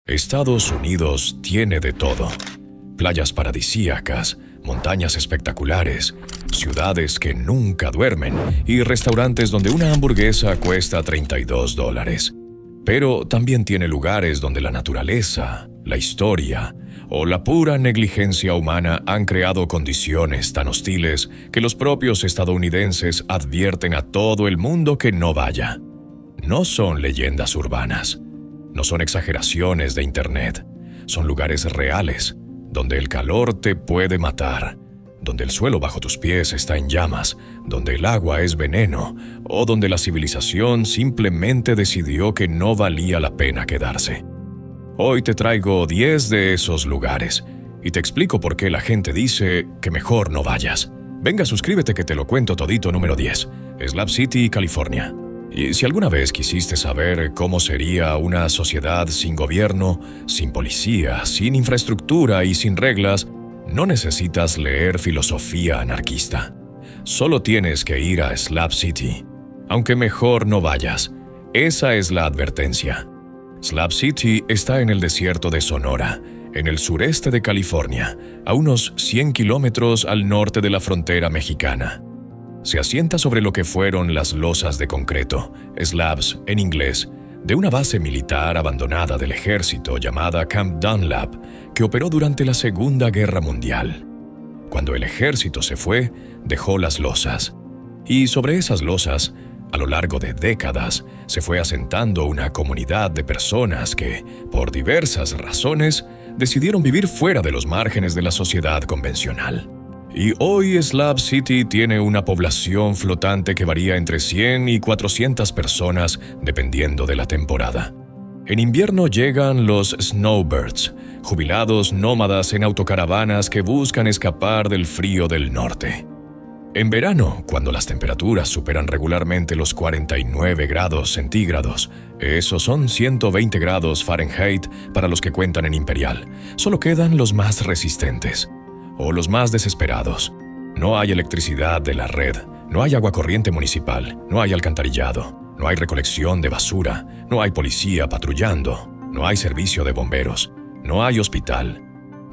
Estados Unidos tiene de todo. Playas paradisíacas, montañas espectaculares, ciudades que nunca duermen y restaurantes donde una hamburguesa cuesta $32. Pero también tiene lugares donde la naturaleza, la historia o la pura negligencia humana han creado condiciones tan hostiles que los propios estadounidenses advierten a todo el mundo que no vaya. No son leyendas urbanas. No son exageraciones de Internet, son lugares reales, donde el calor te puede matar, donde el suelo bajo tus pies está en llamas, donde el agua es veneno, o donde la civilización simplemente decidió que no valía la pena quedarse. Hoy te traigo 10 de esos lugares, y te explico por qué la gente dice que mejor no vayas. Venga, suscríbete que te lo cuento todito. Número 10. Slab City, California. Y si alguna vez quisiste saber cómo sería una sociedad sin gobierno, sin policía, sin infraestructura y sin reglas, no necesitas leer filosofía anarquista. Solo tienes que ir a Slab City. Aunque mejor no vayas. Esa es la advertencia. Slab City está en el desierto de Sonora, en el sureste de California, a unos 100 kilómetros al norte de la frontera mexicana. Se asienta sobre lo que fueron las losas de concreto, slabs en inglés, de una base militar abandonada del ejército llamada Camp Dunlap, que operó durante la Segunda Guerra Mundial. Cuando el ejército se fue, dejó las losas. Y sobre esas losas, a lo largo de décadas, se fue asentando una comunidad de personas que, por diversas razones, decidieron vivir fuera de los márgenes de la sociedad convencional. Y hoy Slab City tiene una población flotante que varía entre 100 y 400 personas dependiendo de la temporada. En invierno llegan los snowbirds, jubilados nómadas en autocaravanas que buscan escapar del frío del norte. En verano, cuando las temperaturas superan regularmente los 49 grados centígrados, esos son 120 grados Fahrenheit para los que cuentan en imperial, solo quedan los más resistentes. O los más desesperados. No hay electricidad de la red, no hay agua corriente municipal, no hay alcantarillado, no hay recolección de basura, no hay policía patrullando, no hay servicio de bomberos, no hay hospital,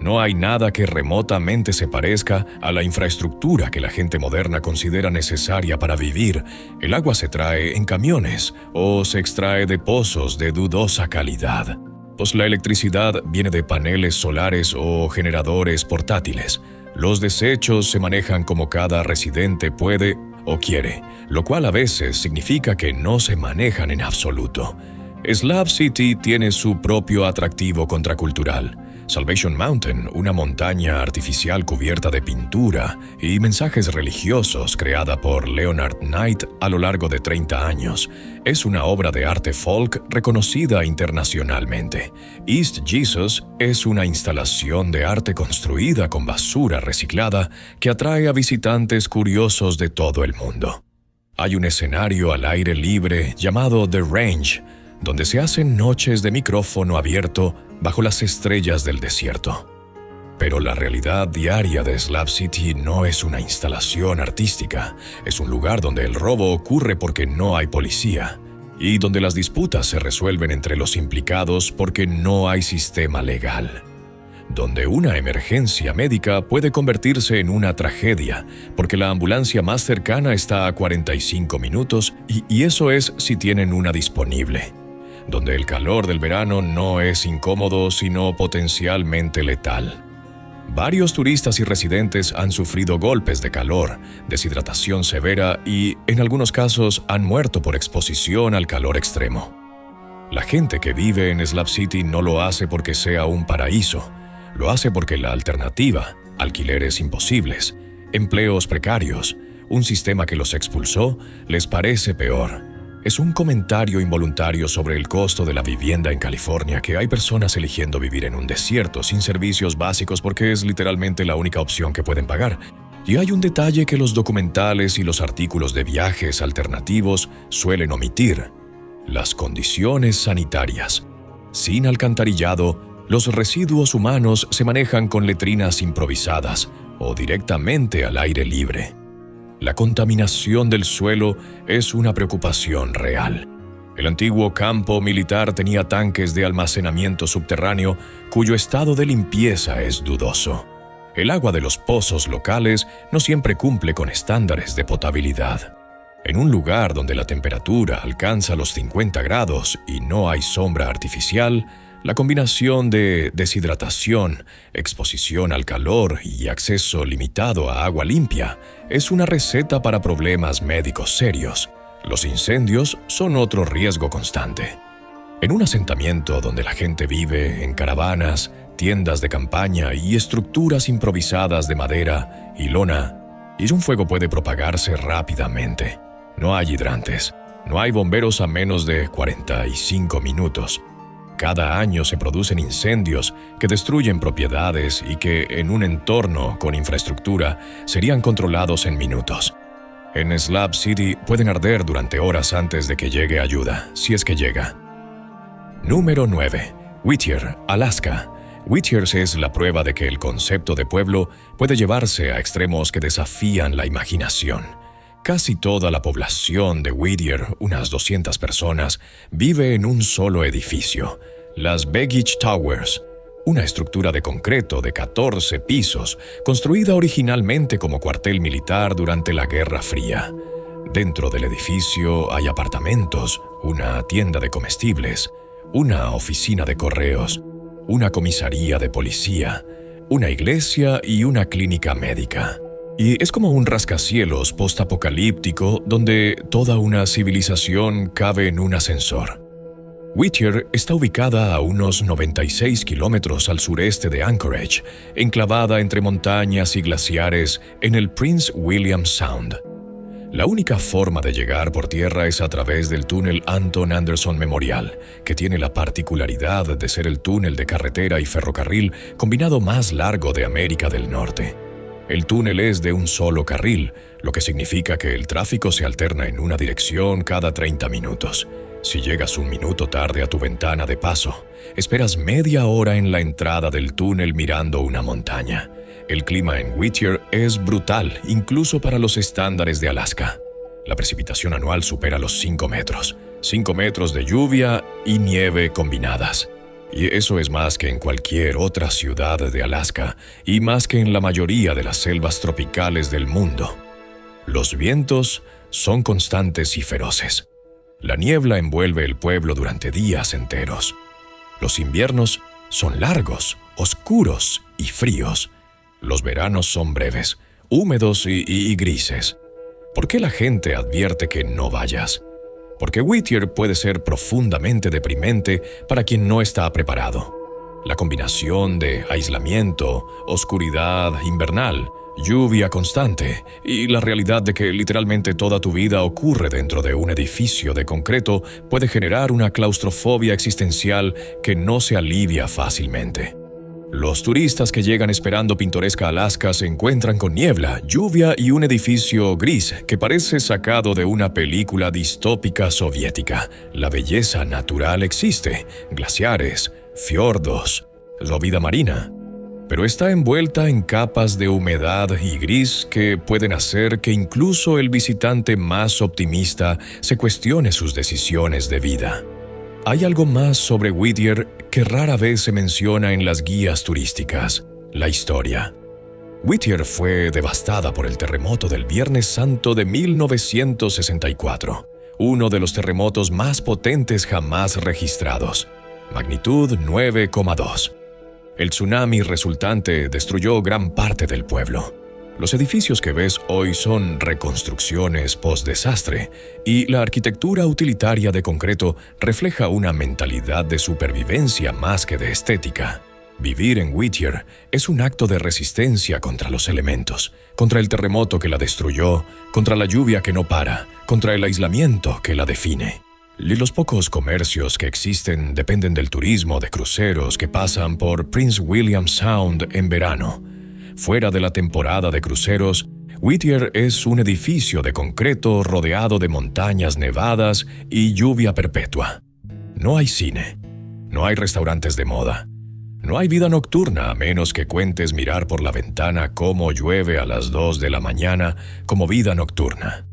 no hay nada que remotamente se parezca a la infraestructura que la gente moderna considera necesaria para vivir. El agua se trae en camiones o se extrae de pozos de dudosa calidad. Pues la electricidad viene de paneles solares o generadores portátiles. Los desechos se manejan como cada residente puede o quiere, lo cual a veces significa que no se manejan en absoluto. Slab City tiene su propio atractivo contracultural. Salvation Mountain, una montaña artificial cubierta de pintura y mensajes religiosos creada por Leonard Knight a lo largo de 30 años, es una obra de arte folk reconocida internacionalmente. East Jesus es una instalación de arte construida con basura reciclada que atrae a visitantes curiosos de todo el mundo. Hay un escenario al aire libre llamado The Range, donde se hacen noches de micrófono abierto bajo las estrellas del desierto. Pero la realidad diaria de Slab City no es una instalación artística, es un lugar donde el robo ocurre porque no hay policía, y donde las disputas se resuelven entre los implicados porque no hay sistema legal. Donde una emergencia médica puede convertirse en una tragedia, porque la ambulancia más cercana está a 45 minutos y eso es si tienen una disponible. Donde el calor del verano no es incómodo, sino potencialmente letal. Varios turistas y residentes han sufrido golpes de calor, deshidratación severa y, en algunos casos, han muerto por exposición al calor extremo. La gente que vive en Slab City no lo hace porque sea un paraíso, lo hace porque la alternativa, alquileres imposibles, empleos precarios, un sistema que los expulsó, les parece peor. Es un comentario involuntario sobre el costo de la vivienda en California, que hay personas eligiendo vivir en un desierto sin servicios básicos porque es literalmente la única opción que pueden pagar. Y hay un detalle que los documentales y los artículos de viajes alternativos suelen omitir: las condiciones sanitarias. Sin alcantarillado, los residuos humanos se manejan con letrinas improvisadas o directamente al aire libre. La contaminación del suelo es una preocupación real. El antiguo campo militar tenía tanques de almacenamiento subterráneo cuyo estado de limpieza es dudoso. El agua de los pozos locales no siempre cumple con estándares de potabilidad. En un lugar donde la temperatura alcanza los 50 grados y no hay sombra artificial, la combinación de deshidratación, exposición al calor y acceso limitado a agua limpia es una receta para problemas médicos serios. Los incendios son otro riesgo constante. En un asentamiento donde la gente vive en caravanas, tiendas de campaña y estructuras improvisadas de madera y lona, y un fuego puede propagarse rápidamente. No hay hidrantes, no hay bomberos a menos de 45 minutos. Cada año se producen incendios que destruyen propiedades y que, en un entorno con infraestructura, serían controlados en minutos. En Slab City pueden arder durante horas antes de que llegue ayuda, si es que llega. Número 9. Whittier, Alaska. Whittier es la prueba de que el concepto de pueblo puede llevarse a extremos que desafían la imaginación. Casi toda la población de Whittier, unas 200 personas, vive en un solo edificio, las Begich Towers, una estructura de concreto de 14 pisos, construida originalmente como cuartel militar durante la Guerra Fría. Dentro del edificio hay apartamentos, una tienda de comestibles, una oficina de correos, una comisaría de policía, una iglesia y una clínica médica. Y es como un rascacielos postapocalíptico donde toda una civilización cabe en un ascensor. Whittier está ubicada a unos 96 kilómetros al sureste de Anchorage, enclavada entre montañas y glaciares en el Prince William Sound. La única forma de llegar por tierra es a través del túnel Anton Anderson Memorial, que tiene la particularidad de ser el túnel de carretera y ferrocarril combinado más largo de América del Norte. El túnel es de un solo carril, lo que significa que el tráfico se alterna en una dirección cada 30 minutos. Si llegas un minuto tarde a tu ventana de paso, esperas media hora en la entrada del túnel mirando una montaña. El clima en Whittier es brutal, incluso para los estándares de Alaska. La precipitación anual supera los 5 metros. 5 metros de lluvia y nieve combinadas. Y eso es más que en cualquier otra ciudad de Alaska y más que en la mayoría de las selvas tropicales del mundo. Los vientos son constantes y feroces. La niebla envuelve el pueblo durante días enteros. Los inviernos son largos, oscuros y fríos. Los veranos son breves, húmedos y grises. ¿Por qué la gente advierte que no vayas? Porque Whittier puede ser profundamente deprimente para quien no está preparado. La combinación de aislamiento, oscuridad invernal, lluvia constante y la realidad de que literalmente toda tu vida ocurre dentro de un edificio de concreto puede generar una claustrofobia existencial que no se alivia fácilmente. Los turistas que llegan esperando pintoresca Alaska se encuentran con niebla, lluvia y un edificio gris que parece sacado de una película distópica soviética. La belleza natural existe, glaciares, fiordos, la vida marina, pero está envuelta en capas de humedad y gris que pueden hacer que incluso el visitante más optimista se cuestione sus decisiones de vida. Hay algo más sobre Whittier que rara vez se menciona en las guías turísticas: la historia. Whittier fue devastada por el terremoto del Viernes Santo de 1964, uno de los terremotos más potentes jamás registrados, magnitud 9,2. El tsunami resultante destruyó gran parte del pueblo. Los edificios que ves hoy son reconstrucciones post-desastre y la arquitectura utilitaria de concreto refleja una mentalidad de supervivencia más que de estética. Vivir en Whittier es un acto de resistencia contra los elementos, contra el terremoto que la destruyó, contra la lluvia que no para, contra el aislamiento que la define. Y los pocos comercios que existen dependen del turismo de cruceros que pasan por Prince William Sound en verano. Fuera de la temporada de cruceros, Whittier es un edificio de concreto rodeado de montañas nevadas y lluvia perpetua. No hay cine, no hay restaurantes de moda, no hay vida nocturna a menos que cuentes mirar por la ventana cómo llueve a las 2 de la mañana como vida nocturna.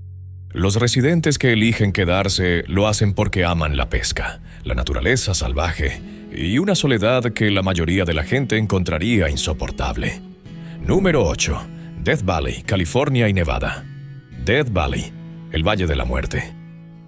Los residentes que eligen quedarse lo hacen porque aman la pesca, la naturaleza salvaje y una soledad que la mayoría de la gente encontraría insoportable. Número 8. Death Valley, California y Nevada. Death Valley, el Valle de la Muerte.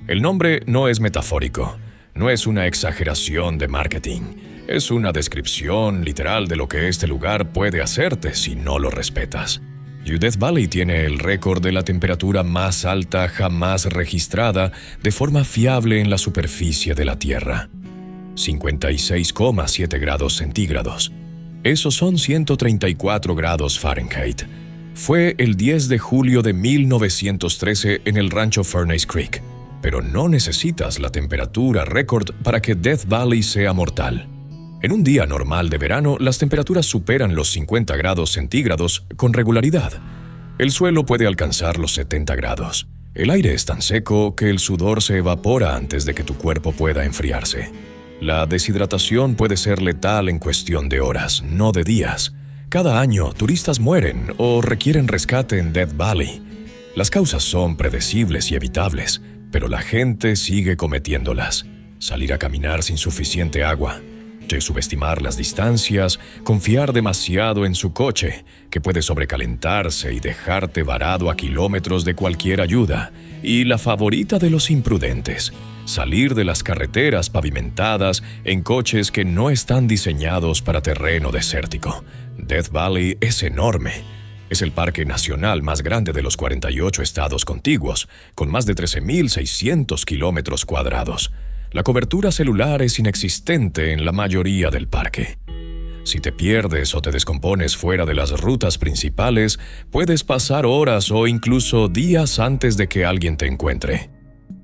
El nombre no es metafórico, no es una exageración de marketing. Es una descripción literal de lo que este lugar puede hacerte si no lo respetas. Death Valley tiene el récord de la temperatura más alta jamás registrada de forma fiable en la superficie de la Tierra. 56,7 grados centígrados. Esos son 134 grados Fahrenheit. Fue el 10 de julio de 1913 en el rancho Furnace Creek. Pero no necesitas la temperatura récord para que Death Valley sea mortal. En un día normal de verano, las temperaturas superan los 50 grados centígrados con regularidad. El suelo puede alcanzar los 70 grados. El aire es tan seco que el sudor se evapora antes de que tu cuerpo pueda enfriarse. La deshidratación puede ser letal en cuestión de horas, no de días. Cada año, turistas mueren o requieren rescate en Death Valley. Las causas son predecibles y evitables, pero la gente sigue cometiéndolas. Salir a caminar sin suficiente agua, subestimar las distancias, confiar demasiado en su coche, que puede sobrecalentarse y dejarte varado a kilómetros de cualquier ayuda, y la favorita de los imprudentes, salir de las carreteras pavimentadas en coches que no están diseñados para terreno desértico. Death Valley es enorme. Es el parque nacional más grande de los 48 estados contiguos, con más de 13.600 kilómetros cuadrados. La cobertura celular es inexistente en la mayoría del parque. Si te pierdes o te descompones fuera de las rutas principales, puedes pasar horas o incluso días antes de que alguien te encuentre.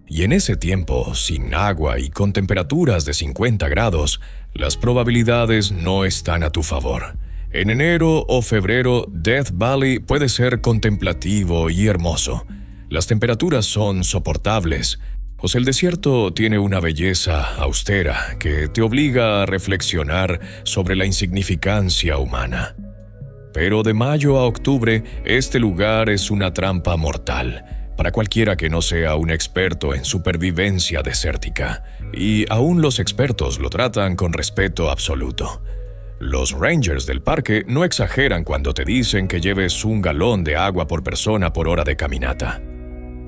Y en ese tiempo, sin agua y con temperaturas de 50 grados, las probabilidades no están a tu favor. En enero o febrero, Death Valley puede ser contemplativo y hermoso. Las temperaturas son soportables, pues el desierto tiene una belleza austera que te obliga a reflexionar sobre la insignificancia humana. Pero de mayo a octubre, este lugar es una trampa mortal para cualquiera que no sea un experto en supervivencia desértica, y aún los expertos lo tratan con respeto absoluto. Los rangers del parque no exageran cuando te dicen que lleves 1 galón de agua por persona por hora de caminata.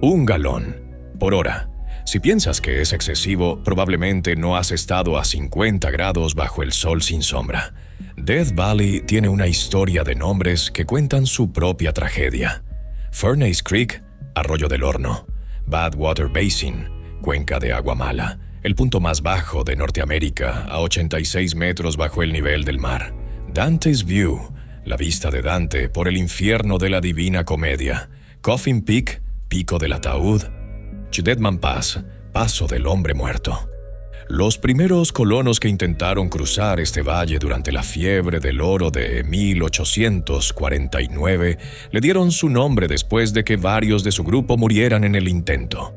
1 galón por hora. Si piensas que es excesivo, probablemente no has estado a 50 grados bajo el sol sin sombra. Death Valley tiene una historia de nombres que cuentan su propia tragedia. Furnace Creek, Arroyo del Horno. Badwater Basin, Cuenca de Agua Mala, el punto más bajo de Norteamérica, a 86 metros bajo el nivel del mar. Dante's View, la vista de Dante por el infierno de la Divina Comedia. Coffin Peak, Pico del Ataúd. Deadman Pass, Paso del Hombre Muerto. Los primeros colonos que intentaron cruzar este valle durante la fiebre del oro de 1849 le dieron su nombre después de que varios de su grupo murieran en el intento.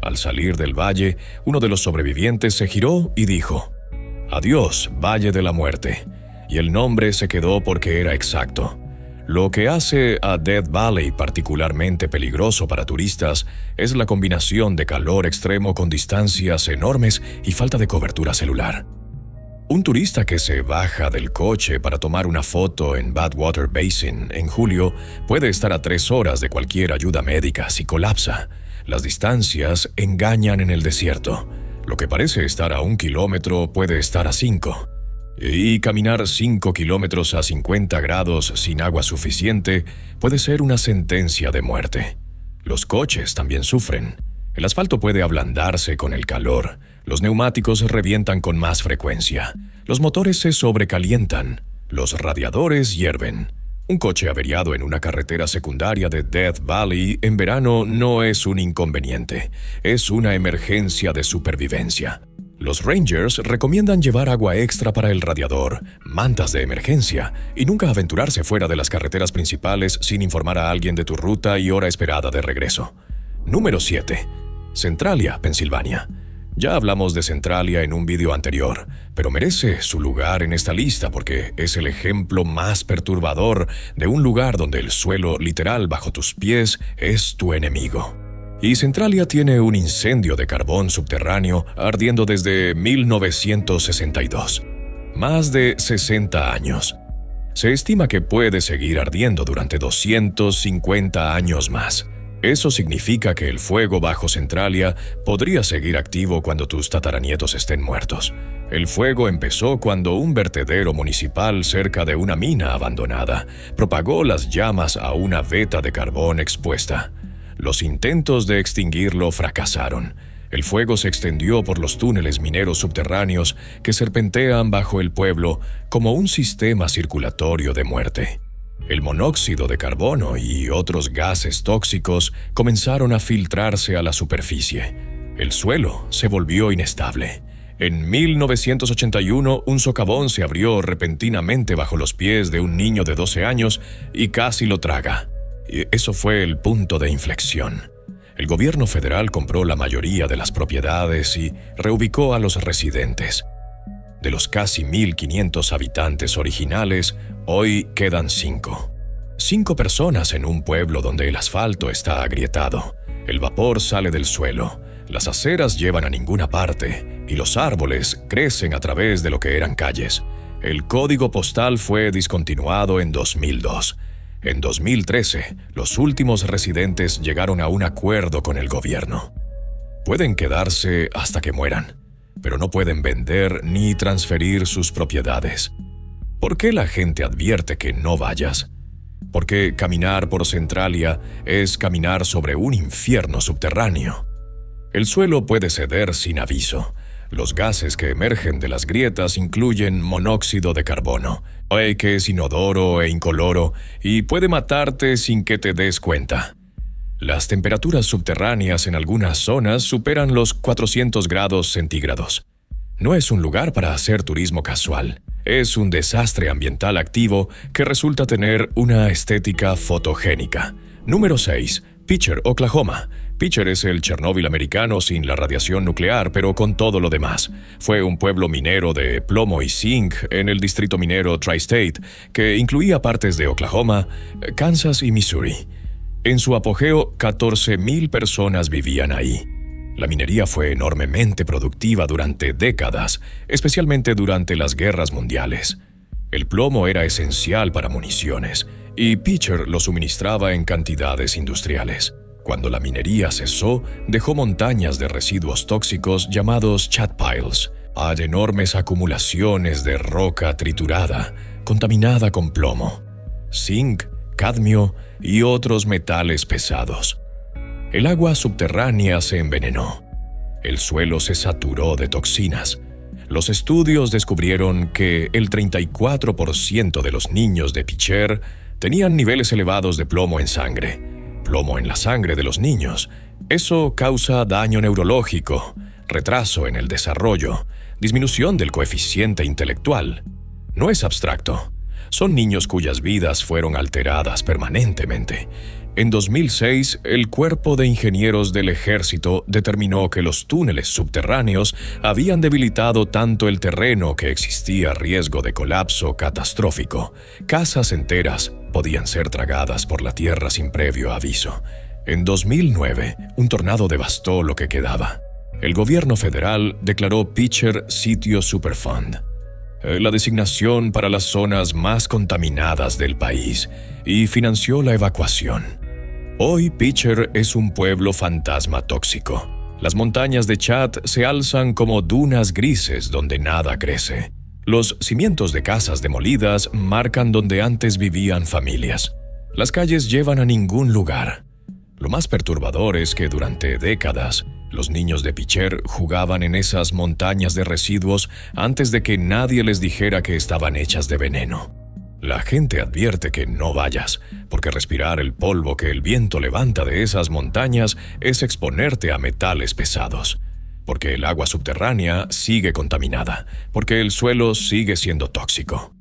Al salir del valle, uno de los sobrevivientes se giró y dijo: «Adiós, Valle de la Muerte», y el nombre se quedó porque era exacto. Lo que hace a Death Valley particularmente peligroso para turistas es la combinación de calor extremo con distancias enormes y falta de cobertura celular. Un turista que se baja del coche para tomar una foto en Badwater Basin en julio puede estar a 3 horas de cualquier ayuda médica si colapsa. Las distancias engañan en el desierto. Lo que parece estar a 1 kilómetro puede estar a 5. Y caminar 5 kilómetros a 50 grados sin agua suficiente puede ser una sentencia de muerte. Los coches también sufren. El asfalto puede ablandarse con el calor. Los neumáticos revientan con más frecuencia. Los motores se sobrecalientan. Los radiadores hierven. Un coche averiado en una carretera secundaria de Death Valley en verano no es un inconveniente. Es una emergencia de supervivencia. Los Rangers recomiendan llevar agua extra para el radiador, mantas de emergencia y nunca aventurarse fuera de las carreteras principales sin informar a alguien de tu ruta y hora esperada de regreso. Número 7. Centralia, Pensilvania. Ya hablamos de Centralia en un video anterior, pero merece su lugar en esta lista porque es el ejemplo más perturbador de un lugar donde el suelo literal bajo tus pies es tu enemigo. Y Centralia tiene un incendio de carbón subterráneo ardiendo desde 1962. Más de 60 años. Se estima que puede seguir ardiendo durante 250 años más. Eso significa que el fuego bajo Centralia podría seguir activo cuando tus tataranietos estén muertos. El fuego empezó cuando un vertedero municipal cerca de una mina abandonada propagó las llamas a una veta de carbón expuesta. Los intentos de extinguirlo fracasaron. El fuego se extendió por los túneles mineros subterráneos que serpentean bajo el pueblo como un sistema circulatorio de muerte. El monóxido de carbono y otros gases tóxicos comenzaron a filtrarse a la superficie. El suelo se volvió inestable. En 1981, un socavón se abrió repentinamente bajo los pies de un niño de 12 años y casi lo traga. Eso fue el punto de inflexión. El gobierno federal compró la mayoría de las propiedades y reubicó a los residentes. De los casi 1.500 habitantes originales, hoy quedan 5. 5 personas en un pueblo donde el asfalto está agrietado. El vapor sale del suelo, las aceras llevan a ninguna parte y los árboles crecen a través de lo que eran calles. El código postal fue discontinuado en 2002. En 2013, los últimos residentes llegaron a un acuerdo con el gobierno. Pueden quedarse hasta que mueran, pero no pueden vender ni transferir sus propiedades. ¿Por qué la gente advierte que no vayas? Porque caminar por Centralia es caminar sobre un infierno subterráneo. El suelo puede ceder sin aviso. Los gases que emergen de las grietas incluyen monóxido de carbono, que es inodoro e incoloro y puede matarte sin que te des cuenta. Las temperaturas subterráneas en algunas zonas superan los 400 grados centígrados. No es un lugar para hacer turismo casual. Es un desastre ambiental activo que resulta tener una estética fotogénica. Número 6. Pitcher, Oklahoma. Pitcher es el Chernóbil americano sin la radiación nuclear, pero con todo lo demás. Fue un pueblo minero de plomo y zinc en el distrito minero Tri-State, que incluía partes de Oklahoma, Kansas y Missouri. En su apogeo, 14,000 personas vivían ahí. La minería fue enormemente productiva durante décadas, especialmente durante las guerras mundiales. El plomo era esencial para municiones, y Pitcher lo suministraba en cantidades industriales. Cuando la minería cesó, dejó montañas de residuos tóxicos llamados chat piles. Hay enormes acumulaciones de roca triturada, contaminada con plomo, zinc, cadmio y otros metales pesados. El agua subterránea se envenenó. El suelo se saturó de toxinas. Los estudios descubrieron que el 34% de los niños de Pitcher tenían niveles elevados de plomo en sangre. Plomo en la sangre de los niños. Eso causa daño neurológico, retraso en el desarrollo, disminución del coeficiente intelectual. No es abstracto. Son niños cuyas vidas fueron alteradas permanentemente. En 2006, el Cuerpo de Ingenieros del Ejército determinó que los túneles subterráneos habían debilitado tanto el terreno que existía riesgo de colapso catastrófico. Casas enteras podían ser tragadas por la tierra sin previo aviso. En 2009, un tornado devastó lo que quedaba. El gobierno federal declaró Pitcher sitio Superfund, la designación para las zonas más contaminadas del país, y financió la evacuación. Hoy Pitcher es un pueblo fantasma tóxico. Las montañas de Chat se alzan como dunas grises donde nada crece. Los cimientos de casas demolidas marcan donde antes vivían familias. Las calles llevan a ningún lugar. Lo más perturbador es que durante décadas, los niños de Pitcher jugaban en esas montañas de residuos antes de que nadie les dijera que estaban hechas de veneno. La gente advierte que no vayas, porque respirar el polvo que el viento levanta de esas montañas es exponerte a metales pesados, porque el agua subterránea sigue contaminada, porque el suelo sigue siendo tóxico.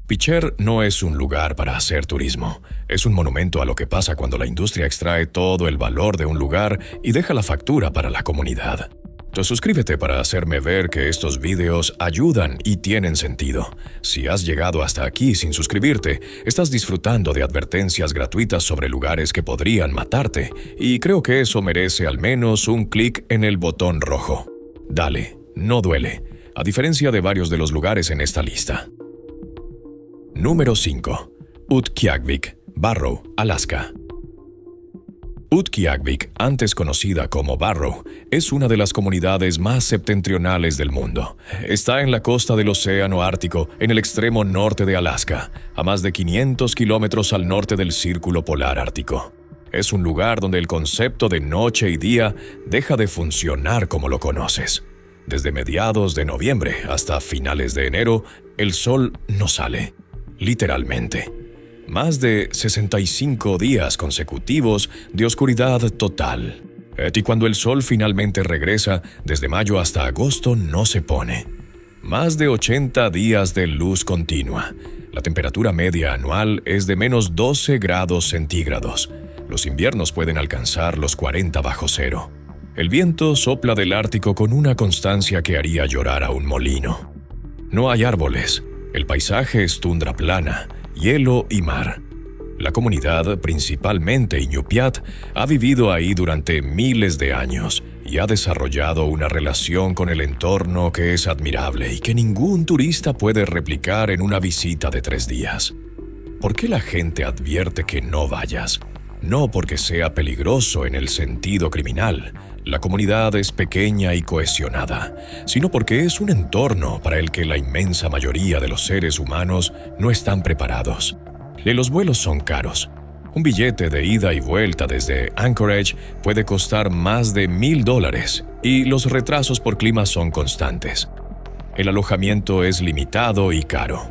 Pitcher no es un lugar para hacer turismo, es un monumento a lo que pasa cuando la industria extrae todo el valor de un lugar y deja la factura para la comunidad. Suscríbete para hacerme ver que estos videos ayudan y tienen sentido. Si has llegado hasta aquí sin suscribirte, estás disfrutando de advertencias gratuitas sobre lugares que podrían matarte, y creo que eso merece al menos un clic en el botón rojo. Dale, no duele, a diferencia de varios de los lugares en esta lista. Número 5. Utqiagvik, Barrow, Alaska. Utqiagvik, antes conocida como Barrow, es una de las comunidades más septentrionales del mundo. Está en la costa del Océano Ártico, en el extremo norte de Alaska, a más de 500 kilómetros al norte del Círculo Polar Ártico. Es un lugar donde el concepto de noche y día deja de funcionar como lo conoces. Desde mediados de noviembre hasta finales de enero, el sol no sale, literalmente. Más de 65 días consecutivos de oscuridad total. Y cuando el sol finalmente regresa, desde mayo hasta agosto no se pone. Más de 80 días de luz continua. La temperatura media anual es de menos 12 grados centígrados. Los inviernos pueden alcanzar los 40 bajo cero. El viento sopla del Ártico con una constancia que haría llorar a un molino. No hay árboles. El paisaje es tundra plana, hielo y mar. La comunidad, principalmente Iñupiat, ha vivido ahí durante miles de años y ha desarrollado una relación con el entorno que es admirable y que ningún turista puede replicar en una visita de 3 días. ¿Por qué la gente advierte que no vayas? No porque sea peligroso en el sentido criminal. La comunidad es pequeña y cohesionada, sino porque es un entorno para el que la inmensa mayoría de los seres humanos no están preparados. Los vuelos son caros. Un billete de ida y vuelta desde Anchorage puede costar más de $1,000 y los retrasos por clima son constantes. El alojamiento es limitado y caro.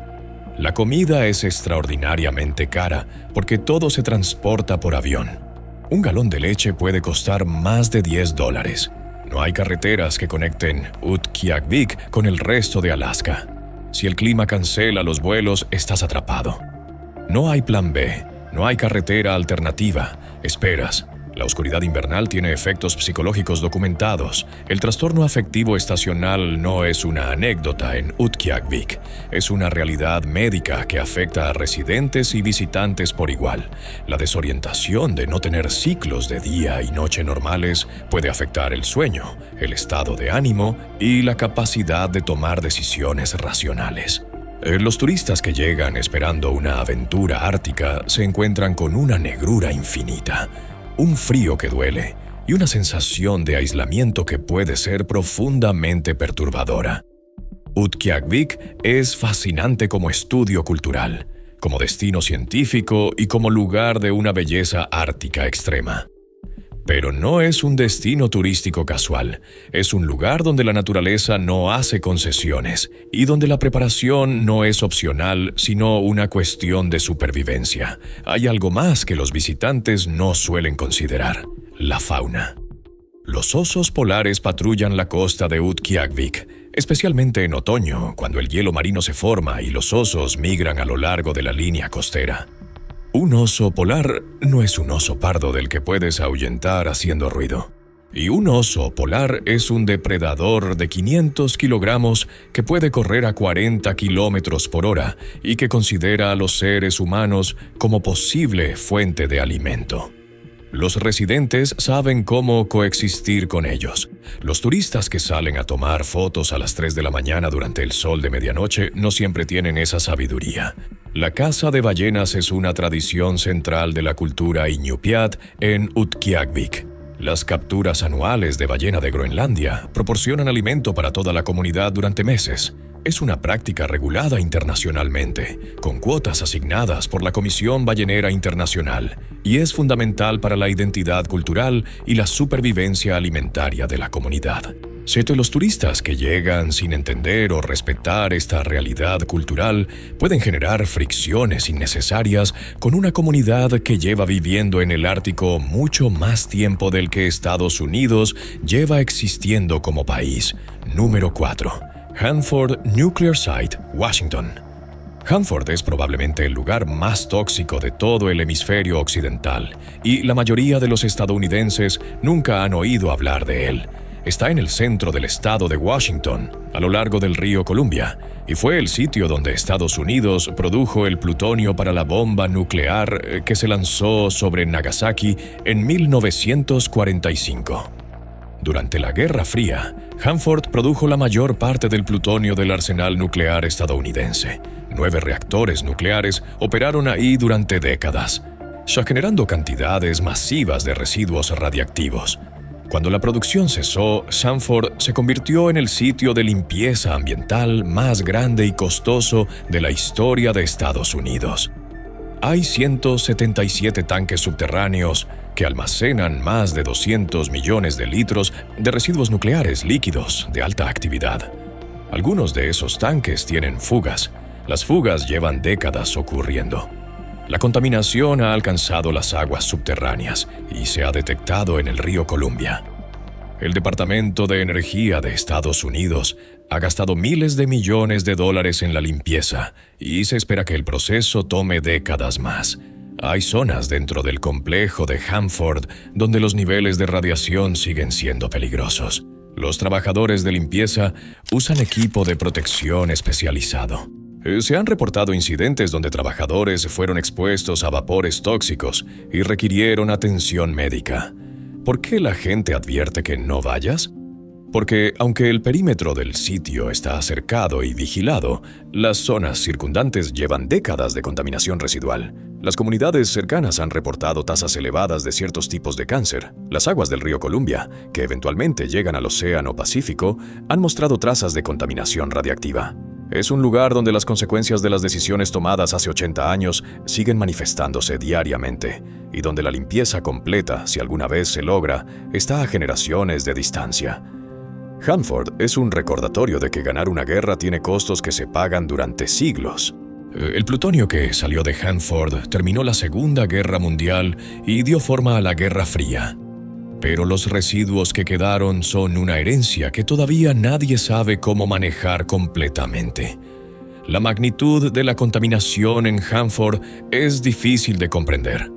La comida es extraordinariamente cara porque todo se transporta por avión. Un galón de leche puede costar más de $10. No hay carreteras que conecten Utqiagvik con el resto de Alaska. Si el clima cancela los vuelos, estás atrapado. No hay plan B, no hay carretera alternativa. Esperas. La oscuridad invernal tiene efectos psicológicos documentados. El trastorno afectivo estacional no es una anécdota en Utqiagvik. Es una realidad médica que afecta a residentes y visitantes por igual. La desorientación de no tener ciclos de día y noche normales puede afectar el sueño, el estado de ánimo y la capacidad de tomar decisiones racionales. Los turistas que llegan esperando una aventura ártica se encuentran con una negrura infinita, un frío que duele y una sensación de aislamiento que puede ser profundamente perturbadora. Utqiagvik es fascinante como estudio cultural, como destino científico y como lugar de una belleza ártica extrema. Pero no es un destino turístico casual, es un lugar donde la naturaleza no hace concesiones y donde la preparación no es opcional, sino una cuestión de supervivencia. Hay algo más que los visitantes no suelen considerar: la fauna. Los osos polares patrullan la costa de Utqiagvik, especialmente en otoño, cuando el hielo marino se forma y los osos migran a lo largo de la línea costera. Un oso polar no es un oso pardo del que puedes ahuyentar haciendo ruido. Y un oso polar es un depredador de 500 kilogramos que puede correr a 40 kilómetros por hora y que considera a los seres humanos como posible fuente de alimento. Los residentes saben cómo coexistir con ellos. Los turistas que salen a tomar fotos a las 3 de la mañana durante el sol de medianoche no siempre tienen esa sabiduría. La caza de ballenas es una tradición central de la cultura Iñupiat en Utqiagvik. Las capturas anuales de ballena de Groenlandia proporcionan alimento para toda la comunidad durante meses. Es una práctica regulada internacionalmente, con cuotas asignadas por la Comisión Ballenera Internacional, y es fundamental para la identidad cultural y la supervivencia alimentaria de la comunidad. Los turistas que llegan sin entender o respetar esta realidad cultural pueden generar fricciones innecesarias con una comunidad que lleva viviendo en el Ártico mucho más tiempo del que Estados Unidos lleva existiendo como país. Número 4. Hanford Nuclear Site, Washington. Hanford es probablemente el lugar más tóxico de todo el hemisferio occidental, y la mayoría de los estadounidenses nunca han oído hablar de él. está en el centro del estado de Washington, a lo largo del río Columbia, y fue el sitio donde Estados Unidos produjo el plutonio para la bomba nuclear que se lanzó sobre Nagasaki en 1945. Durante la Guerra Fría, Hanford produjo la mayor parte del plutonio del arsenal nuclear estadounidense. 9 reactores nucleares operaron ahí durante décadas, generando cantidades masivas de residuos radiactivos. Cuando la producción cesó, Hanford se convirtió en el sitio de limpieza ambiental más grande y costoso de la historia de Estados Unidos. Hay 177 tanques subterráneos que almacenan más de 200 millones de litros de residuos nucleares líquidos de alta actividad. Algunos de esos tanques tienen fugas. Las fugas llevan décadas ocurriendo. La contaminación ha alcanzado las aguas subterráneas y se ha detectado en el río Columbia. El Departamento de Energía de Estados Unidos ha gastado miles de millones de dólares en la limpieza y se espera que el proceso tome décadas más. Hay zonas dentro del complejo de Hanford donde los niveles de radiación siguen siendo peligrosos. Los trabajadores de limpieza usan equipo de protección especializado. Se han reportado incidentes donde trabajadores fueron expuestos a vapores tóxicos y requirieron atención médica. ¿Por qué la gente advierte que no vayas? Porque, aunque el perímetro del sitio está cercado y vigilado, las zonas circundantes llevan décadas de contaminación residual. Las comunidades cercanas han reportado tasas elevadas de ciertos tipos de cáncer. Las aguas del río Columbia, que eventualmente llegan al Océano Pacífico, han mostrado trazas de contaminación radiactiva. Es un lugar donde las consecuencias de las decisiones tomadas hace 80 años siguen manifestándose diariamente, y donde la limpieza completa, si alguna vez se logra, está a generaciones de distancia. Hanford es un recordatorio de que ganar una guerra tiene costos que se pagan durante siglos. El plutonio que salió de Hanford terminó la Segunda Guerra Mundial y dio forma a la Guerra Fría. Pero los residuos que quedaron son una herencia que todavía nadie sabe cómo manejar completamente. La magnitud de la contaminación en Hanford es difícil de comprender.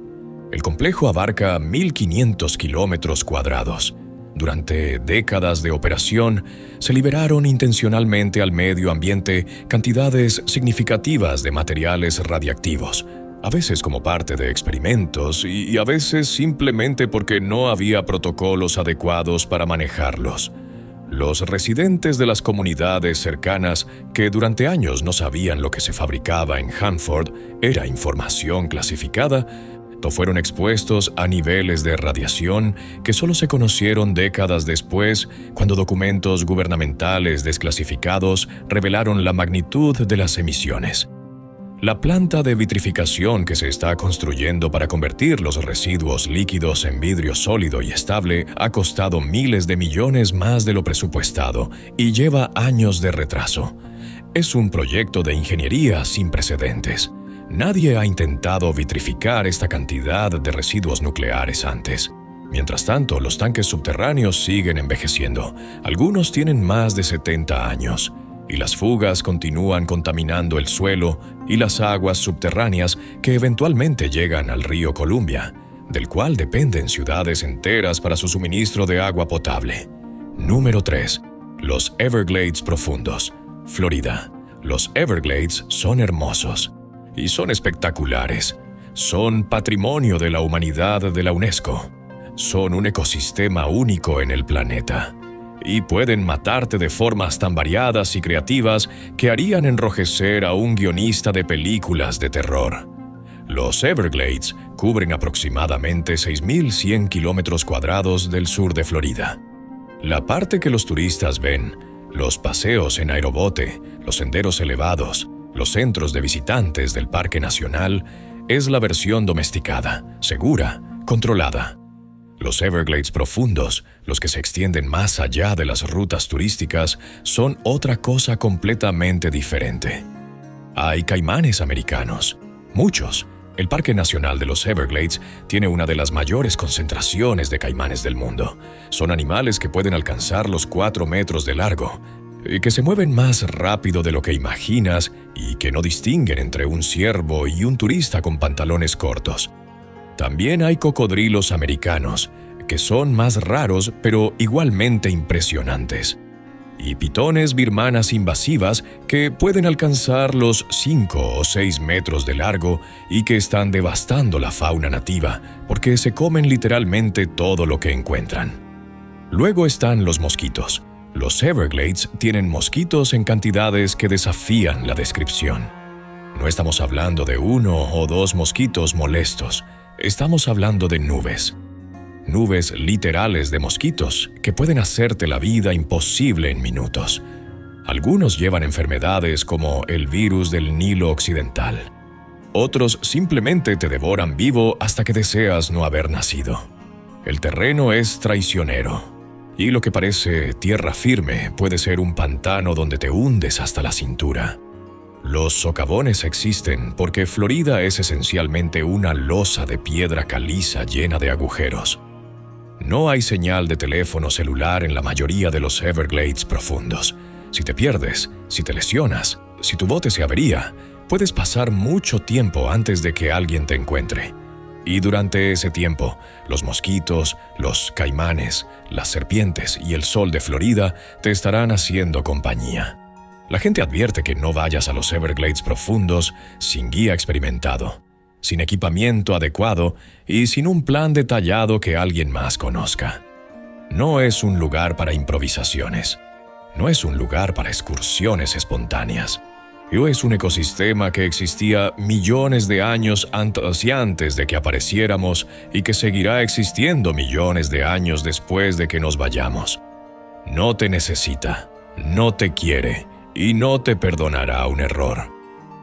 El complejo abarca 1.500 kilómetros cuadrados. Durante décadas de operación, se liberaron intencionalmente al medio ambiente cantidades significativas de materiales radiactivos, a veces como parte de experimentos y a veces simplemente porque no había protocolos adecuados para manejarlos. Los residentes de las comunidades cercanas, que durante años no sabían lo que se fabricaba en Hanford, era información clasificada, fueron expuestos a niveles de radiación que solo se conocieron décadas después, cuando documentos gubernamentales desclasificados revelaron la magnitud de las emisiones. La planta de vitrificación que se está construyendo para convertir los residuos líquidos en vidrio sólido y estable ha costado miles de millones más de lo presupuestado y lleva años de retraso. Es un proyecto de ingeniería sin precedentes. Nadie ha intentado vitrificar esta cantidad de residuos nucleares antes. Mientras tanto, los tanques subterráneos siguen envejeciendo. Algunos tienen más de 70 años. Y las fugas continúan contaminando el suelo y las aguas subterráneas que eventualmente llegan al río Columbia, del cual dependen ciudades enteras para su suministro de agua potable. Número 3. Los Everglades profundos, Florida. Los Everglades son hermosos y son espectaculares. Son patrimonio de la humanidad de la UNESCO. Son un ecosistema único en el planeta. Y pueden matarte de formas tan variadas y creativas que harían enrojecer a un guionista de películas de terror. Los Everglades cubren aproximadamente 6.100 kilómetros cuadrados del sur de Florida. La parte que los turistas ven, los paseos en aerobote, los senderos elevados, los centros de visitantes del Parque Nacional, es la versión domesticada, segura, controlada. Los Everglades profundos, los que se extienden más allá de las rutas turísticas, son otra cosa completamente diferente. Hay caimanes americanos, muchos. El Parque Nacional de los Everglades tiene una de las mayores concentraciones de caimanes del mundo. Son animales que pueden alcanzar los 4 metros de largo, y que se mueven más rápido de lo que imaginas y que no distinguen entre un ciervo y un turista con pantalones cortos. También hay cocodrilos americanos, que son más raros pero igualmente impresionantes, y pitones birmanas invasivas que pueden alcanzar los 5 o 6 metros de largo y que están devastando la fauna nativa porque se comen literalmente todo lo que encuentran. Luego están los mosquitos. Los Everglades tienen mosquitos en cantidades que desafían la descripción. No estamos hablando de 1 o 2 mosquitos molestos, estamos hablando de nubes. Nubes literales de mosquitos que pueden hacerte la vida imposible en minutos. Algunos llevan enfermedades como el virus del Nilo Occidental. Otros simplemente te devoran vivo hasta que deseas no haber nacido. El terreno es traicionero. Y lo que parece tierra firme puede ser un pantano donde te hundes hasta la cintura. Los socavones existen porque Florida es esencialmente una losa de piedra caliza llena de agujeros. No hay señal de teléfono celular en la mayoría de los Everglades profundos. Si te pierdes, si te lesionas, si tu bote se avería, puedes pasar mucho tiempo antes de que alguien te encuentre. Y durante ese tiempo, los mosquitos, los caimanes, las serpientes y el sol de Florida te estarán haciendo compañía. La gente advierte que no vayas a los Everglades profundos sin guía experimentado, sin equipamiento adecuado y sin un plan detallado que alguien más conozca. No es un lugar para improvisaciones. No es un lugar para excursiones espontáneas. Es un ecosistema que existía millones de años antes de que apareciéramos y que seguirá existiendo millones de años después de que nos vayamos. No te necesita, no te quiere y no te perdonará un error.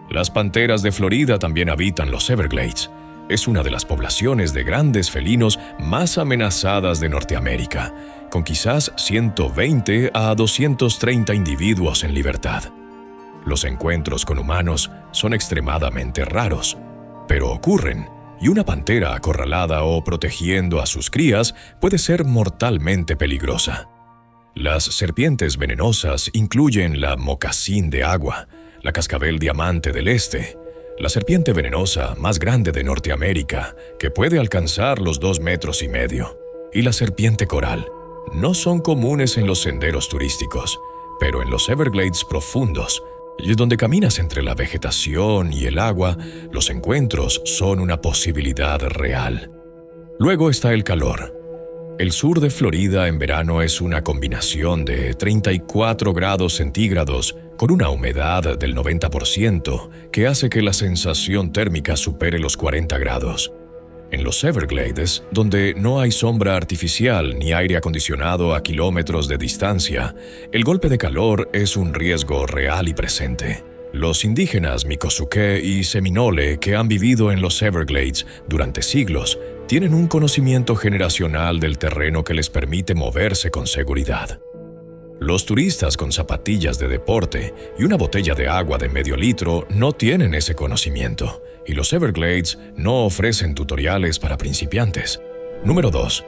Las panteras de Florida también habitan los Everglades. Es una de las poblaciones de grandes felinos más amenazadas de Norteamérica, con quizás 120 a 230 individuos en libertad. Los encuentros con humanos son extremadamente raros, pero ocurren, y una pantera acorralada o protegiendo a sus crías puede ser mortalmente peligrosa. Las serpientes venenosas incluyen la mocasín de agua, la cascabel diamante del este, la serpiente venenosa más grande de Norteamérica, que puede alcanzar los 2,5 metros, y la serpiente coral. No son comunes en los senderos turísticos, pero en los Everglades profundos, y donde caminas entre la vegetación y el agua, los encuentros son una posibilidad real. Luego está el calor. El sur de Florida en verano es una combinación de 34 grados centígrados con una humedad del 90% que hace que la sensación térmica supere los 40 grados. En los Everglades, donde no hay sombra artificial ni aire acondicionado a kilómetros de distancia, el golpe de calor es un riesgo real y presente. Los indígenas Micosuqué y Seminole que han vivido en los Everglades durante siglos tienen un conocimiento generacional del terreno que les permite moverse con seguridad. Los turistas con zapatillas de deporte y una botella de agua de medio litro no tienen ese conocimiento, y los Everglades no ofrecen tutoriales para principiantes. Número 2.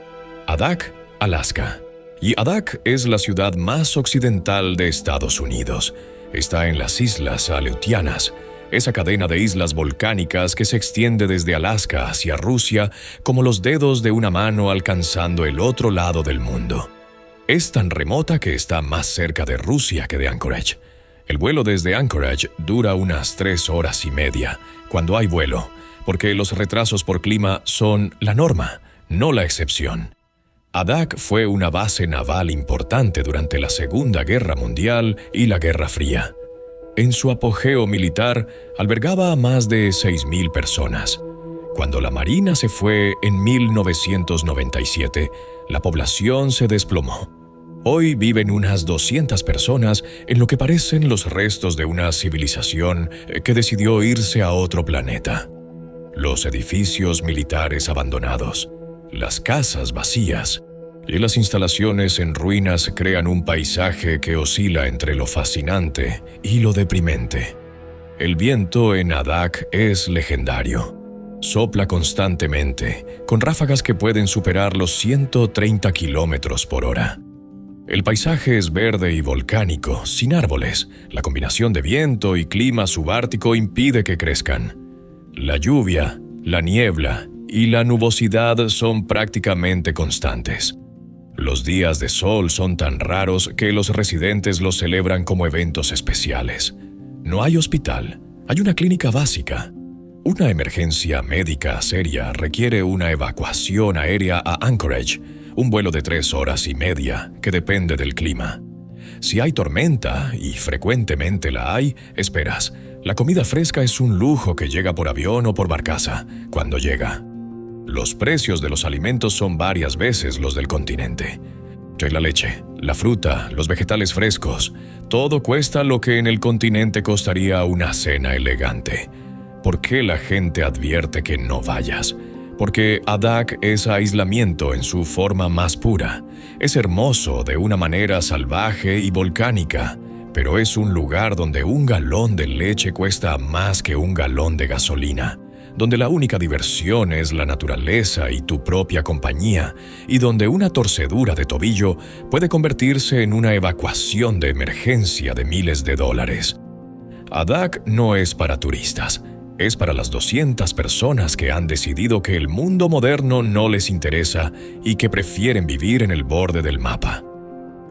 Adak, Alaska. Y Adak es la ciudad más occidental de Estados Unidos. Está en las Islas Aleutianas, esa cadena de islas volcánicas que se extiende desde Alaska hacia Rusia como los dedos de una mano alcanzando el otro lado del mundo. Es tan remota que está más cerca de Rusia que de Anchorage. El vuelo desde Anchorage dura unas 3 horas y media, cuando hay vuelo, porque los retrasos por clima son la norma, no la excepción. Adak fue una base naval importante durante la Segunda Guerra Mundial y la Guerra Fría. En su apogeo militar, albergaba a más de 6,000 personas. Cuando la Marina se fue en 1997, la población se desplomó. Hoy viven unas 200 personas en lo que parecen los restos de una civilización que decidió irse a otro planeta. Los edificios militares abandonados, las casas vacías y las instalaciones en ruinas crean un paisaje que oscila entre lo fascinante y lo deprimente. El viento en Adak es legendario. Sopla constantemente, con ráfagas que pueden superar los 130 kilómetros por hora. El paisaje es verde y volcánico, sin árboles. La combinación de viento y clima subártico impide que crezcan. La lluvia, la niebla y la nubosidad son prácticamente constantes. Los días de sol son tan raros que los residentes los celebran como eventos especiales. No hay hospital, hay una clínica básica. Una emergencia médica seria requiere una evacuación aérea a Anchorage, un vuelo de 3 horas y media que depende del clima. Si hay tormenta, y frecuentemente la hay, esperas. La comida fresca es un lujo que llega por avión o por barcaza, cuando llega. Los precios de los alimentos son varias veces los del continente. La leche, la fruta, los vegetales frescos, todo cuesta lo que en el continente costaría una cena elegante. ¿Por qué la gente advierte que no vayas? Porque Adak es aislamiento en su forma más pura. Es hermoso de una manera salvaje y volcánica, pero es un lugar donde un galón de leche cuesta más que un galón de gasolina, donde la única diversión es la naturaleza y tu propia compañía, y donde una torcedura de tobillo puede convertirse en una evacuación de emergencia de miles de dólares. Adak no es para turistas. Es para las 200 personas que han decidido que el mundo moderno no les interesa y que prefieren vivir en el borde del mapa.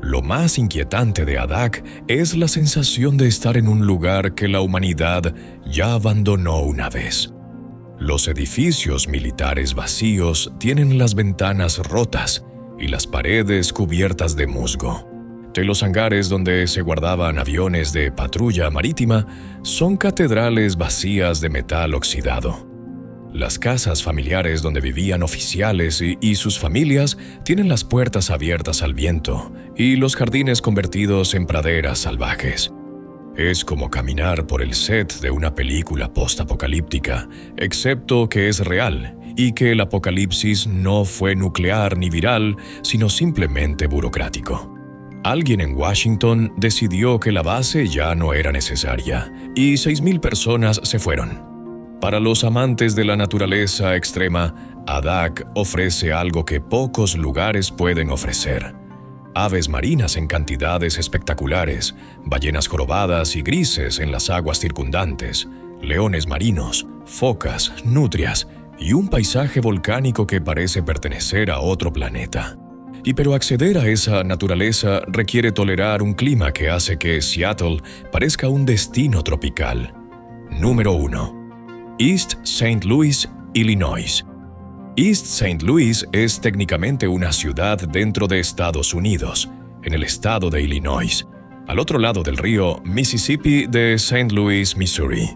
Lo más inquietante de Adak es la sensación de estar en un lugar que la humanidad ya abandonó una vez. Los edificios militares vacíos tienen las ventanas rotas y las paredes cubiertas de musgo. Los hangares donde se guardaban aviones de patrulla marítima son catedrales vacías de metal oxidado. Las casas familiares donde vivían oficiales y sus familias tienen las puertas abiertas al viento y los jardines convertidos en praderas salvajes. Es como caminar por el set de una película post-apocalíptica, excepto que es real y que el apocalipsis no fue nuclear ni viral, sino simplemente burocrático. Alguien en Washington decidió que la base ya no era necesaria y 6,000 personas se fueron. Para los amantes de la naturaleza extrema, Adak ofrece algo que pocos lugares pueden ofrecer. Aves marinas en cantidades espectaculares, ballenas jorobadas y grises en las aguas circundantes, leones marinos, focas, nutrias y un paisaje volcánico que parece pertenecer a otro planeta. Pero acceder a esa naturaleza requiere tolerar un clima que hace que Seattle parezca un destino tropical. Número 1. East St. Louis, Illinois. East St. Louis es técnicamente una ciudad dentro de Estados Unidos, en el estado de Illinois, al otro lado del río Mississippi de St. Louis, Missouri.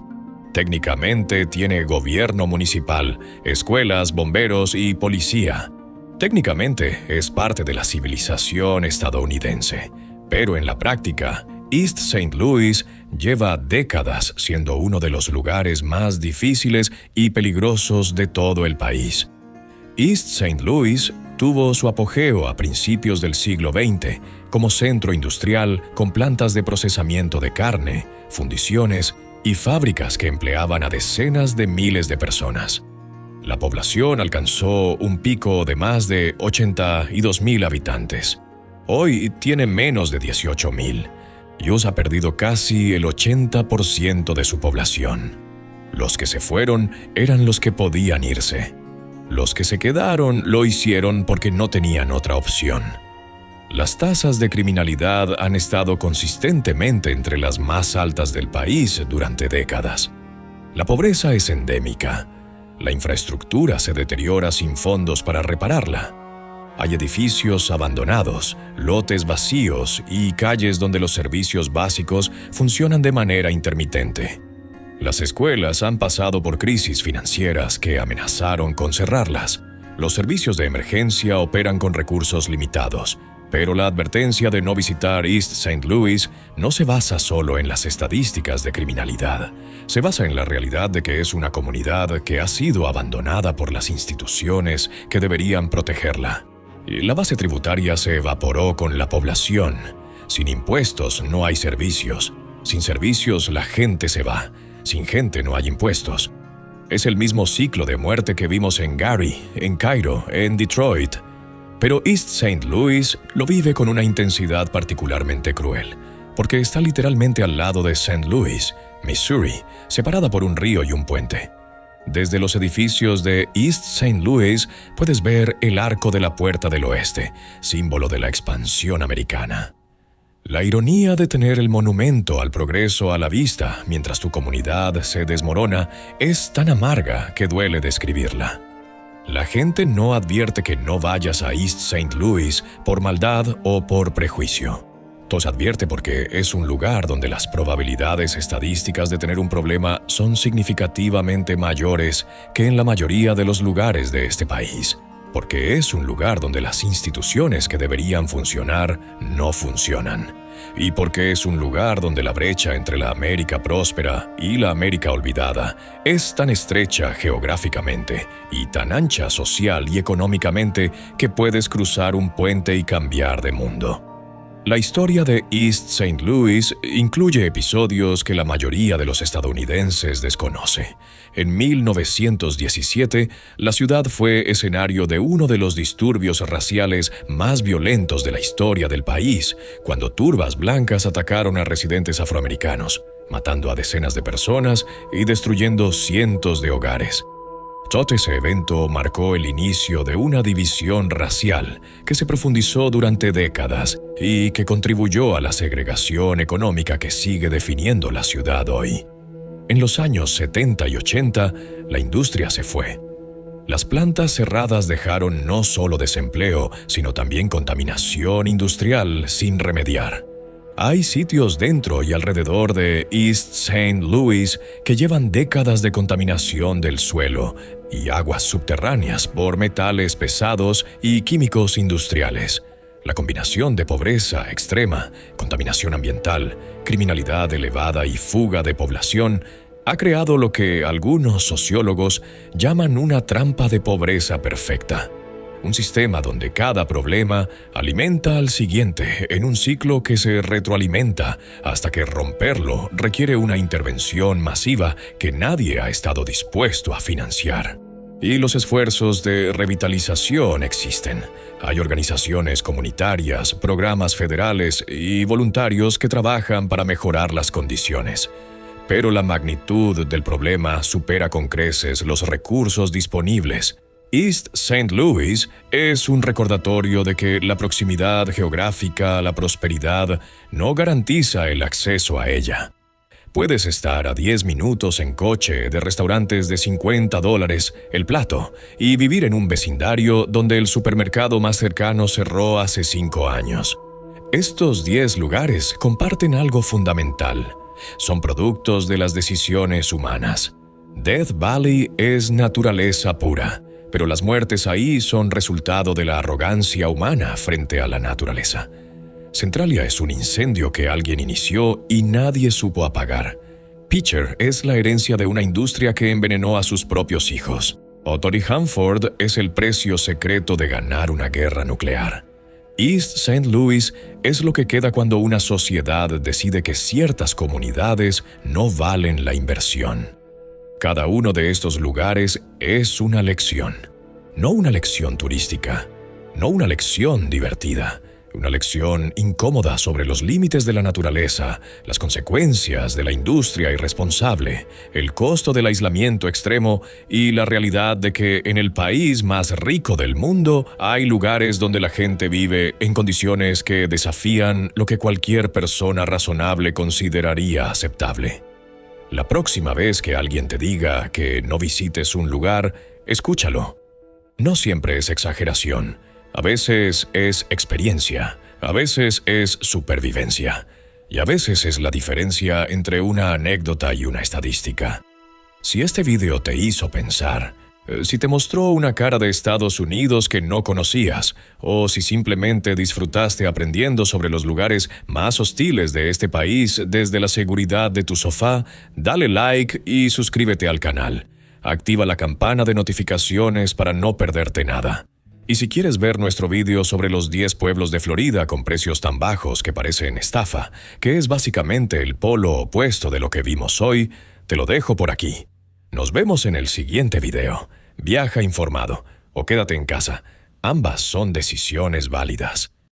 Técnicamente tiene gobierno municipal, escuelas, bomberos y policía. Técnicamente es parte de la civilización estadounidense, pero en la práctica, East St. Louis lleva décadas siendo uno de los lugares más difíciles y peligrosos de todo el país. East St. Louis tuvo su apogeo a principios del siglo XX como centro industrial con plantas de procesamiento de carne, fundiciones y fábricas que empleaban a decenas de miles de personas. La población alcanzó un pico de más de 82,000 habitantes. Hoy tiene menos de 18,000. y ha perdido casi el 80% de su población. Los que se fueron eran los que podían irse. Los que se quedaron lo hicieron porque no tenían otra opción. Las tasas de criminalidad han estado consistentemente entre las más altas del país durante décadas. La pobreza es endémica. La infraestructura se deteriora sin fondos para repararla. Hay edificios abandonados, lotes vacíos y calles donde los servicios básicos funcionan de manera intermitente. Las escuelas han pasado por crisis financieras que amenazaron con cerrarlas. Los servicios de emergencia operan con recursos limitados, pero la advertencia de no visitar East St. Louis no se basa solo en las estadísticas de criminalidad. Se basa en la realidad de que es una comunidad que ha sido abandonada por las instituciones que deberían protegerla. La base tributaria se evaporó con la población. Sin impuestos no hay servicios. Sin servicios la gente se va. Sin gente no hay impuestos. Es el mismo ciclo de muerte que vimos en Gary, en Cairo, en Detroit. Pero East St. Louis lo vive con una intensidad particularmente cruel, porque está literalmente al lado de St. Louis, Missouri, separada por un río y un puente. Desde los edificios de East St. Louis puedes ver el Arco de la Puerta del Oeste, símbolo de la expansión americana. La ironía de tener el monumento al progreso a la vista mientras tu comunidad se desmorona es tan amarga que duele describirla. La gente no advierte que no vayas a East St. Louis por maldad o por prejuicio. Os advierte porque es un lugar donde las probabilidades estadísticas de tener un problema son significativamente mayores que en la mayoría de los lugares de este país, porque es un lugar donde las instituciones que deberían funcionar no funcionan, y porque es un lugar donde la brecha entre la América próspera y la América olvidada es tan estrecha geográficamente y tan ancha social y económicamente que puedes cruzar un puente y cambiar de mundo. La historia de East St. Louis incluye episodios que la mayoría de los estadounidenses desconoce. En 1917, la ciudad fue escenario de uno de los disturbios raciales más violentos de la historia del país, cuando turbas blancas atacaron a residentes afroamericanos, matando a decenas de personas y destruyendo cientos de hogares. Todo ese evento marcó el inicio de una división racial que se profundizó durante décadas y que contribuyó a la segregación económica que sigue definiendo la ciudad hoy. En los años 70 y 80, la industria se fue. Las plantas cerradas dejaron no solo desempleo, sino también contaminación industrial sin remediar. Hay sitios dentro y alrededor de East St. Louis que llevan décadas de contaminación del suelo y aguas subterráneas por metales pesados y químicos industriales. La combinación de pobreza extrema, contaminación ambiental, criminalidad elevada y fuga de población ha creado lo que algunos sociólogos llaman una trampa de pobreza perfecta. Un sistema donde cada problema alimenta al siguiente en un ciclo que se retroalimenta hasta que romperlo requiere una intervención masiva que nadie ha estado dispuesto a financiar. Y los esfuerzos de revitalización existen. Hay organizaciones comunitarias, programas federales y voluntarios que trabajan para mejorar las condiciones. Pero la magnitud del problema supera con creces los recursos disponibles. East St. Louis es un recordatorio de que la proximidad geográfica a la prosperidad no garantiza el acceso a ella. Puedes estar a 10 minutos en coche de restaurantes de $50 el plato y vivir en un vecindario donde el supermercado más cercano cerró hace 5 años. Estos 10 lugares comparten algo fundamental. Son productos de las decisiones humanas. Death Valley es naturaleza pura, pero las muertes ahí son resultado de la arrogancia humana frente a la naturaleza. Centralia es un incendio que alguien inició y nadie supo apagar. Pitcher es la herencia de una industria que envenenó a sus propios hijos. Otto y Hanford es el precio secreto de ganar una guerra nuclear. East St. Louis es lo que queda cuando una sociedad decide que ciertas comunidades no valen la inversión. Cada uno de estos lugares es una lección. No una lección turística, no una lección divertida, una lección incómoda sobre los límites de la naturaleza, las consecuencias de la industria irresponsable, el costo del aislamiento extremo y la realidad de que en el país más rico del mundo hay lugares donde la gente vive en condiciones que desafían lo que cualquier persona razonable consideraría aceptable. La próxima vez que alguien te diga que no visites un lugar, escúchalo. No siempre es exageración. A veces es experiencia, a veces es supervivencia, y a veces es la diferencia entre una anécdota y una estadística. Si este video te hizo pensar, si te mostró una cara de Estados Unidos que no conocías, o si simplemente disfrutaste aprendiendo sobre los lugares más hostiles de este país desde la seguridad de tu sofá, dale like y suscríbete al canal. Activa la campana de notificaciones para no perderte nada. Y si quieres ver nuestro video sobre los 10 pueblos de Florida con precios tan bajos que parecen estafa, que es básicamente el polo opuesto de lo que vimos hoy, te lo dejo por aquí. Nos vemos en el siguiente video. Viaja informado o quédate en casa. Ambas son decisiones válidas.